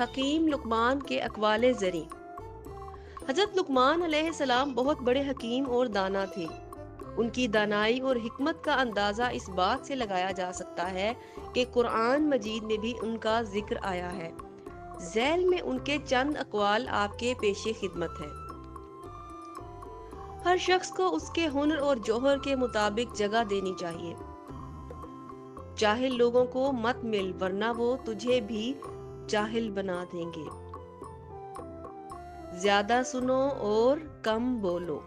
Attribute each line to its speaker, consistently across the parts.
Speaker 1: حکیم لقمان کے اقوال زریں۔ حضرت لقمان علیہ السلام بہت بڑے حکیم اور دانا تھے۔ ان کی دانائی اور حکمت کا اندازہ اس بات سے لگایا جا سکتا ہے کہ قرآن مجید میں بھی ان کا ذکر آیا ہے۔ ذیل میں ان کے چند اقوال آپ کے پیش خدمت ہیں۔ ہر شخص کو اس کے ہنر اور جوہر کے مطابق جگہ دینی چاہیے۔ جاہل لوگوں کو مت مل ورنہ وہ تجھے بھی جاہل بنا دیں گے۔ زیادہ سنو اور کم بولو۔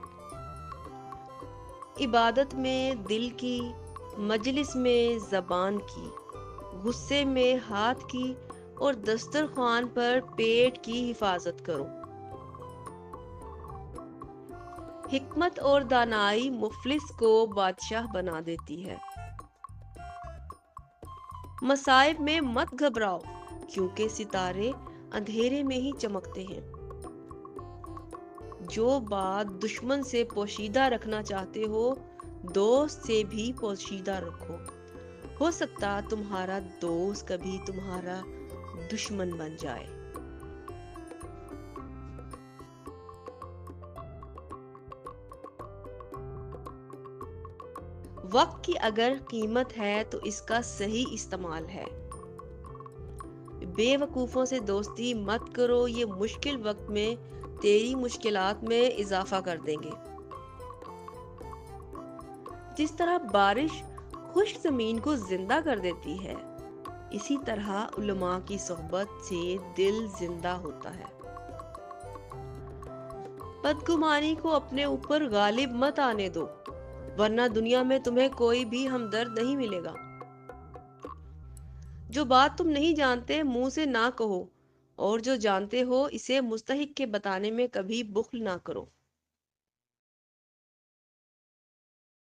Speaker 1: عبادت میں دل کی، مجلس میں زبان کی، غصے میں ہاتھ کی اور دسترخوان پر پیٹ کی حفاظت کرو۔ حکمت اور دانائی مفلس کو بادشاہ بنا دیتی ہے۔ مصائب میں مت گھبراؤ کیونکہ ستارے اندھیرے میں ہی چمکتے ہیں۔ جو بات دشمن سے پوشیدہ رکھنا چاہتے ہو دوست سے بھی پوشیدہ رکھو، ہو سکتا تمہارا دوست کبھی تمہارا دشمن بن جائے۔ وقت کی اگر قیمت ہے تو اس کا صحیح استعمال ہے۔ بے وقوفوں سے دوستی مت کرو، یہ مشکل وقت میں تیری مشکلات میں اضافہ کر دیں گے۔ جس طرح بارش خشک زمین کو زندہ کر دیتی ہے، اسی طرح علماء کی صحبت سے دل زندہ ہوتا ہے۔ بدگمانی کو اپنے اوپر غالب مت آنے دو ورنہ دنیا میں تمہیں کوئی بھی ہمدرد نہیں ملے گا۔ جو بات تم نہیں جانتے منہ سے نہ کہو، اور جو جانتے ہو اسے مستحق کے بتانے میں کبھی بخل نہ کرو۔